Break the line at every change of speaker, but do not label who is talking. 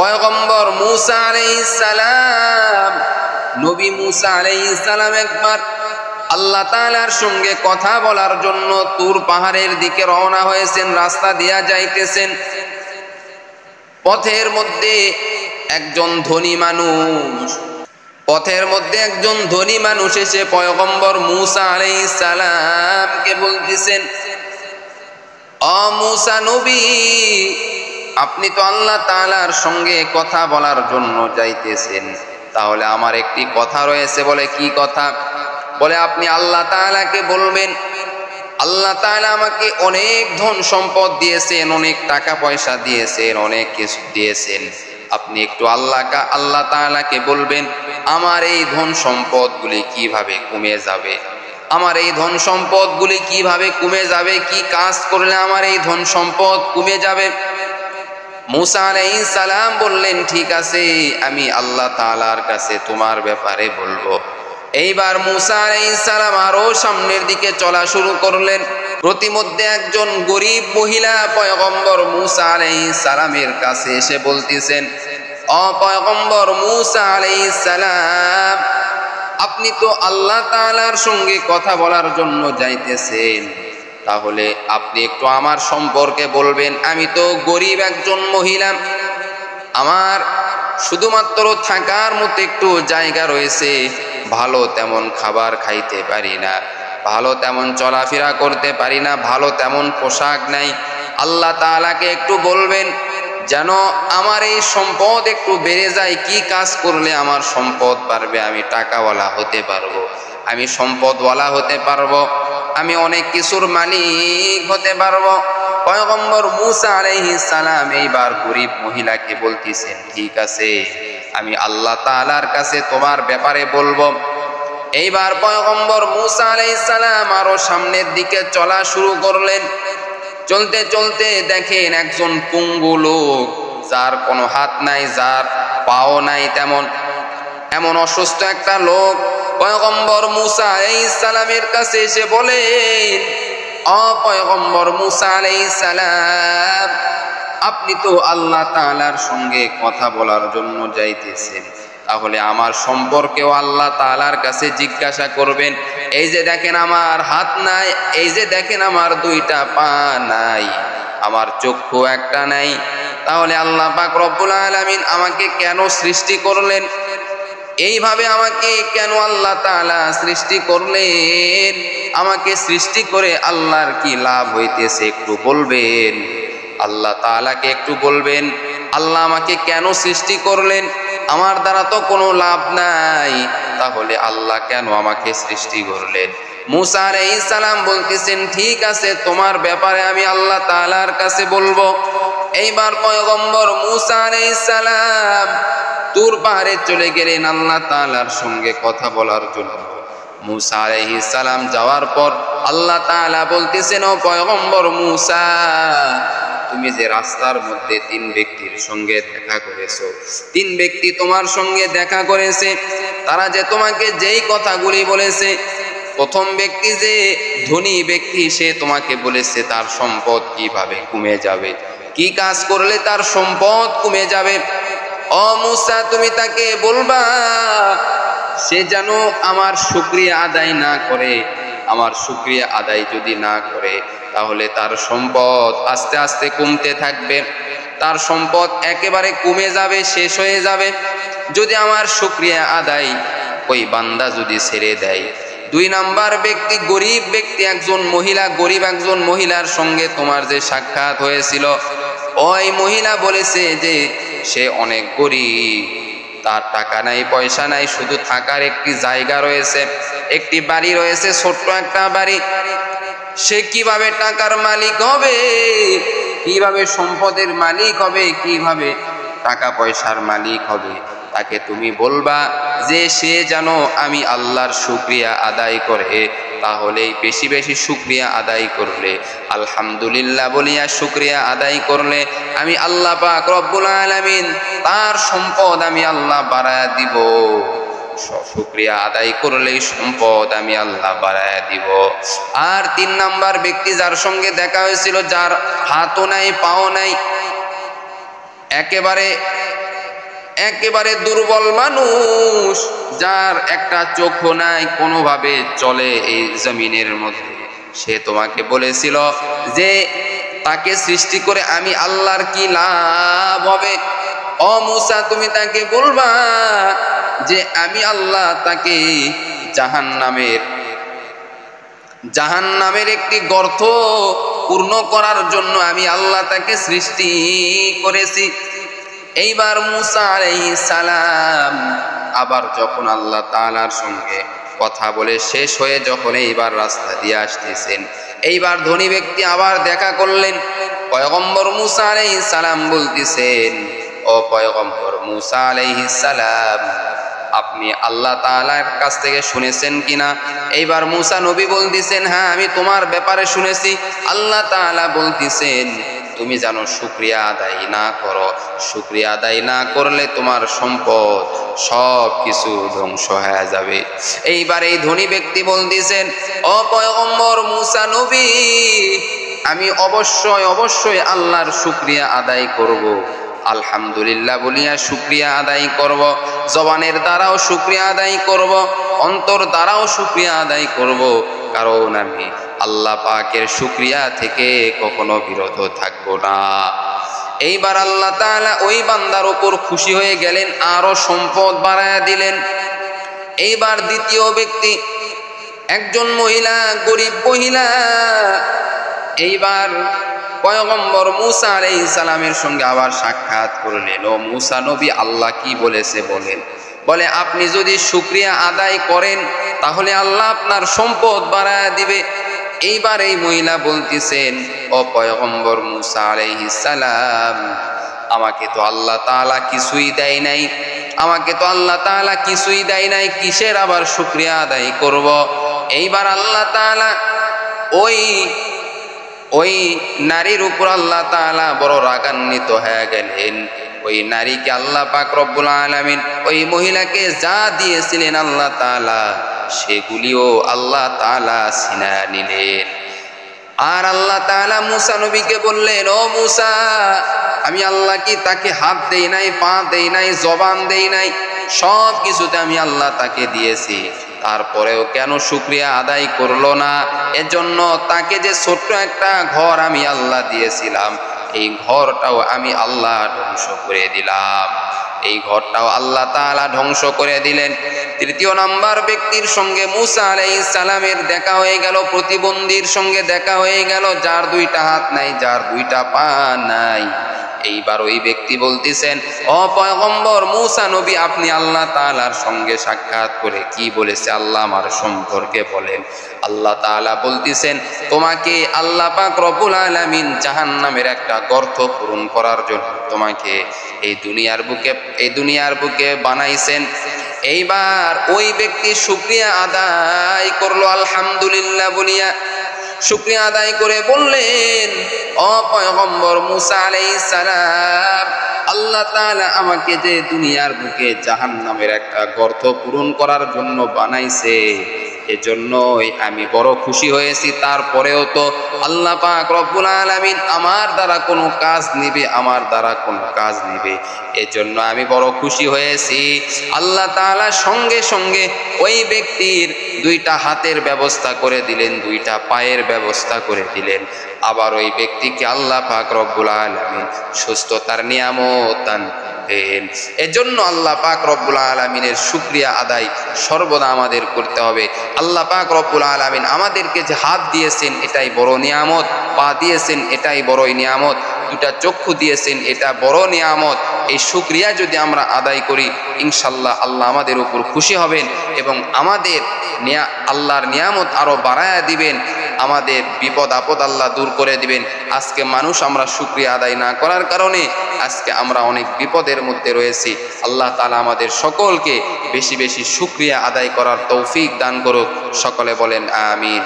পয়গম্বর মূসা আলাইহিস সালাম, নবী মূসা আলাইহিস সালাম একবার আল্লাহ তাআলার সঙ্গে কথা বলার জন্য তুর পাহাড়ের দিকে রওনা হয়েছেন, রাস্তা দিয়া যাইতেছেন। পথের মধ্যে একজন ধনী মানুষ এসে পয়গম্বর মূসা আলাইহিস সালামকে বলতেছেন, ও মূসা নবী, আপনি তো আল্লাহ তাআলার সঙ্গে কথা বলার জন্য যাইতেছেন, তাহলে আমার একটি কথা রয়েছে। বলে, কি কথা? বলে, আপনি আল্লাহ তাআলাকে বলবেন, আল্লাহ তাআলা আমাকে অনেক ধন সম্পদ দিয়েছেন, অনেক টাকা পয়সা দিয়েছেন, অনেক কিছু দিয়েছেন। আপনি একটু আল্লাহ তাআলাকে বলবেন, আমার এই ধন সম্পদগুলি কিভাবে কমে যাবে, আমার এই ধন সম্পদগুলি কিভাবে কমে যাবে, কি কাজ করলে আমার এই ধন সম্পদ কমে যাবে। মূসা আলাইহিস সালাম বললেন, ঠিক আছে, আমি আল্লাহ তাআলার কাছে তোমার ব্যাপারে বলবো। এইবার মূসা আলাইহিস সালাম আরো সামনের দিকে চলা শুরু করলেন। প্রতিমধ্যে একজন গরিব মহিলা পয়গম্বর মূসা আলাইহিস সালামের কাছে এসে বলতেছেন, ও পয়গম্বর মূসা আলাইহিস সালাম, আপনি তো আল্লাহ তাআলার সঙ্গে কথা বলার জন্য যাইতেছেন, তাহলে আপনি একটু আমার সম্পর্কে বলবেন। আমি তো গরিব একজন মহিলা, আমার শুধুমাত্র থাকার মতো একটু জায়গা রয়েছে, ভালো তেমন খাবার খাইতে পারি না, ভালো তেমন চলাফেরা করতে পারি না, ভালো তেমন পোশাক নাই। আল্লাহ তাআলাকে একটু বলবেন যেন আমার এই সম্পদ একটু বেড়ে যায়, কি কাজ করলে আমার সম্পদ বাড়বে, আমি টাকাওয়ালা হতে পারবো, আমি সম্পদওয়ালা হতে পারবো, আমি অনেক কিছুর মালিক হতে পারবো। পয়গম্বর মূসা আলাইহিস সালাম এইবার গরিব মহিলাকে বলতেছেন, ঠিক আছে, আমি আল্লাহ তাআলার কাছে তোমার ব্যাপারে বলবো। এইবার পয়গম্বর মূসা আলাইহিস সালাম আরো সামনের দিকে চলা শুরু করলেন। চলতে চলতে দেখেন একজন পঙ্গু লোক, যার কোনো হাত নাই, যার পাও নাই, এমন অসুস্থ একটা লোক পয়গম্বর মূসা আলাইহিস সালামের কাছে এসে বলেন, ও পয়গম্বর মূসা আলাইহিস সালাম, আপনি তো আল্লাহ তাআলার সঙ্গে কথা বলার জন্য যাইতেছেন, তাহলে আমার সম্পর্কেও আল্লাহ তাআলার কাছে জিজ্ঞাসা করবেন। এই যে দেখেন আমার হাত নাই, এই যে দেখেন আমার দুইটা পা নাই, আমার চক্ষু একটা নাই, তাহলে আল্লাহ পাক রব্বুল আলামিন আমাকে কেন সৃষ্টি করলেন? এইভাবে আমাকে কেন আল্লাহ তাআলা সৃষ্টি করলেন? আমাকে সৃষ্টি করে আল্লাহর কি লাভ হইতেছে একটু বলবেন? আল্লাহ তাআলাকে একটু বলবেন, আল্লাহ আমাকে কেন সৃষ্টি করলেন? আমার দ্বারা তো কোনো লাভ নাই, তাহলে আল্লাহ কেন আমাকে সৃষ্টি করলেন? মূসা আলাইহিস সালাম বলতেছেন, ঠিক আছে, তোমার ব্যাপারে আমি আল্লাহ তাআলার কাছে বলবো। এইবার পয়গম্বর মূসা আলাইহিস সালাম তুর পাহাড়ে চলে গেলেন আল্লাহ তাআলার সঙ্গে কথা বলার জন্য। মূসা আলাইহিস সালাম যাওয়ার পর আল্লাহ তাআলা বলতেছেন, ও পয়গম্বর মূসা, তুমি যে রাস্তার মধ্যে 3 ব্যক্তির সঙ্গে দেখা করেছো, 3 ব্যক্তি তোমার সঙ্গে দেখা করেছে, তারা যে তোমাকে যেই কথাগুলি বলেছে, প্রথম ব্যক্তি যে ধনী ব্যক্তি, সে তোমাকে বলেছে তার সম্পদ কিভাবে কমে যাবে, কি কাজ করলে তার সম্পদ কমে যাবে। ও মূসা, তুমি তাকে বলবা সে যেন আমার শুকরিয়া আদায় না করে, আমার শুকরিয়া আদায় যদি না করে, তাহলে তার সম্পদ আস্তে আস্তে কমতে থাকবে, তার সম্পদ একেবারে কমে যাবে, শেষ হয়ে যাবে, যদি আমার শুকরিয়া আদায় ওই বান্দা যদি ছেড়ে দেয়। 2 নাম্বার ব্যক্তি, গরিব ব্যক্তি, একজন মহিলা, গরিব একজন মহিলার সঙ্গে তোমার যে সাক্ষাৎ হয়েছিল, ওই মহিলা বলেছে যে সে অনেক গরিব, তার টাকা নাই, পয়সা নাই, শুধু থাকার একটি জায়গা রয়েছে, একটি বাড়ি রয়েছে, ছোট্ট একটা বাড়ি। সে কিভাবে টাকার মালিক হবে, কিভাবে সম্পদের মালিক হবে, কিভাবে টাকা পয়সার মালিক হবে? তাকে তুমি বলবা যে সে যেন আমি আল্লাহর শুকরিয়া আদায় করে, তাহলেই বেশি বেশি শুকরিয়া আদায় করলে, আলহামদুলিল্লাহ বলিয়া শুকরিয়া আদায় করলে, আমি আল্লাহ পাক রব্বুল আলামিন তার সম্পদ আমি আল্লাহ বাড়ায়া দিব। শুকরিয়া আদায় করলেই সম্পদ আমি আল্লাহ বাড়ায়া দিব। আর 3 নাম্বার ব্যক্তি যার সঙ্গে দেখা হয়েছিল, যার হাতও নাই, পাও নাই, একেবারে একেবারে দুর্বল মানুষ, যার একটা চোখও নাই, কোনোভাবে চলে এই জমিনের মধ্যে, সে তোমাকে বলেছিল যে তাকে সৃষ্টি করে আমি আল্লাহর কি লাভ হবে? ও মূসা, তুমি তাকে বলবা যে আমি আল্লাহ তাকে জাহান্নামের একটি গর্ত পূর্ণ করার জন্য আমি আল্লাহ তাকে সৃষ্টি করেছি। এইবার মূসা আলাইহিস সালাম আবার যখন আল্লাহ তাআলার সঙ্গে কথা বলে শেষ হয়ে যখন এইবার রাস্তা দিয়ে আসতেছেন, এইবার ধনী ব্যক্তি আবার দেখা করলেন। পয়গম্বর মূসা আলাইহিস সালাম বলতেছেন, ও পয়গম্বর মূসা আলাইহিস সালাম, আপনি আল্লাহ তাআলার কাছ থেকে শুনেছেন কিনা? এইবার মূসা নবী বলতেছেন, হ্যাঁ আমি তোমার ব্যাপারে শুনেছি। আল্লাহ তাআলা বলতেছেন, তুমি জানো শুকরিয়া আদায় না করো, শুকরিয়া আদায় না করলে তোমার সম্পদ সব কিছু ধ্বংস হয়ে যাবে। এইবার এই ধনী ব্যক্তি বলতেছেন, ও পয়গম্বর মূসা নবী, আমি অবশ্যই আল্লাহর শুকরিয়া আদায় করব, আলহামদুলিল্লাহ বলিয়া শুকরিয়া আদায় করব, জবানের দ্বারাও শুকরিয়া আদায় করব, অন্তর দ্বারাও শুকরিয়া আদায় করব, কারণ আমি আল্লাহ পাকের শুকরিয়া থেকে কখনো বিরত থাকব না। এইবার আল্লাহ তাআলা ওই বান্দার উপর খুশি হয়ে গেলেন, আরো সম্পদ বাড়ায়া দিলেন। এইবার দ্বিতীয় ব্যক্তি, একজন মহিলা, গরিব মহিলা, এইবার পয়গম্বর মূসা আলাইহিস সালামের সঙ্গে আবার সাক্ষাৎ করলেন। ও মূসা নবী, আল্লাহ কি বলেছে বলেন? বলে আপনি যদি শুকরিয়া আদায় করেন তাহলে আল্লাহ আপনার সম্পদ বাড়ায়া দিবে। এইবার এই মহিলা বলতেছেন, ও পয়গম্বর মূসা আলাইহিস সালাম, আমাকে তো আল্লাহ তাআলা কিছুই দেয় নাই, আমাকে তো আল্লাহ তাআলা কিছুই দেয় নাই, কিসের আবার শুকরিয়া আদায় করব? এইবার আল্লাহ তাআলা ওই নারীর উপর আল্লাহ তাআলা বড় রাগান্বিত হয়ে গেলেন। ওই নারীকে আল্লাহ পাক রব্বুল আলামিন ওই মহিলাকে যা দিয়েছিলেন আল্লাহ তাআলা, সেগুলিও আল্লাহ তাআলা ছিনিয়ে নিলেন। আর আল্লাহ তাআলা মূসা নবীকে বললেন, ও মূসা, আমি আল্লাহ কি তাকে হাত দেই নাই, পা দেই নাই, জবান দেই নাই? সব কিছুতে আমি আল্লাহ তাকে দিয়েছি, তারপরেও কেন শুকরিয়া আদায় করলো না? এজন্য তাকে যে ছোট্ট একটা ঘর আমি আল্লাহ দিয়েছিলাম, এই ঘরটাও আমি আল্লাহ ধ্বংস করে দিলাম। এই ঘরটাও আল্লাহ তাআলা ধ্বংস করে দিলেন। তৃতীয় নাম্বার ব্যক্তির সঙ্গে মূসা আলাইহিস সালামের দেখা হয়ে গেল, প্রতিবন্ধীর সঙ্গে দেখা হয়ে গেল, যার দুইটা হাত নাই, যার দুইটা পা নাই। এইবার ওই ব্যক্তি বলতেছেন, ও পয়গম্বর মূসা নবী, আপনি আল্লাহ তাআলার সঙ্গে সাক্ষাৎ করে কি বলেছে আল্লাহ আমার সম্পর্কে বলেন। আল্লাহ তাআলা বলতেছেন, তোমাকে আল্লাহ পাক রব্বুল আলামিন জাহান্নামের একটা গর্ত পূরণ করার জন্য তোমাকে এই দুনিয়ার বুকে বানাইছেন। এইবার ওই ব্যক্তি শুকরিয়া আদায় করলো, আলহামদুলিল্লাহ বলিয়া শুকরিয়া আদায় করে বললেন, ও পয়গম্বর মূসা আলাইহিস সালাম, আল্লাহ তাআলা আমাকে যে দুনিয়ার বুকে জাহান্নামের একটা গর্ত পূরণ করার জন্য বানাইছে, এজন্যই আমি বড় খুশি হয়েছি। তারপরেও তো আল্লাহ পাক রব্বুল আলামিন আমার দ্বারা কোনো কাজ নিবে, এজন্য আমি বড় খুশি হয়েছি। আল্লাহ তাআলা সঙ্গে সঙ্গে ওই ব্যক্তির দুইটা হাতের ব্যবস্থা করে দিলেন, দুইটা পায়ের ব্যবস্থা করে দিলেন। আবার ওই ব্যক্তিকে আল্লাহ পাক রব্বুল আলামিন সুস্থতার নিয়ামত দান করলেন। এজন্য আল্লাহ পাক রব্বুল আলামিনের শুকরিয়া আদায় সর্বদা আমাদের করতে হবে। আল্লাহ পাক রব্বুল আলামিন আমাদেরকে যে হাত দিয়েছেন এটাই বড় নিয়ামত, পা দিয়েছেন এটাই বড়ই নিয়ামত, দুটা চক্ষু দিয়েছেন এটা বড় নিয়ামত। এই শুকরিয়া যদি আমরা আদায় করি, ইনশাল্লাহ আল্লাহ আমাদের উপর খুশি হবেন এবং আমাদের আল্লাহর নিয়ামত আরো বাড়ায়া দিবেন, আমাদের বিপদ আপদ আল্লাহ দূর করে দিবেন। আজকে মানুষ আমরা শুকরিয়া আদায় না করার কারণে আজকে আমরা অনেক বিপদের মধ্যে রয়েছি। আল্লাহ তাআলা আমাদের সকলকে বেশি বেশি শুকরিয়া আদায় করার তৌফিক দান করুক। সকলে বলেন আমিন।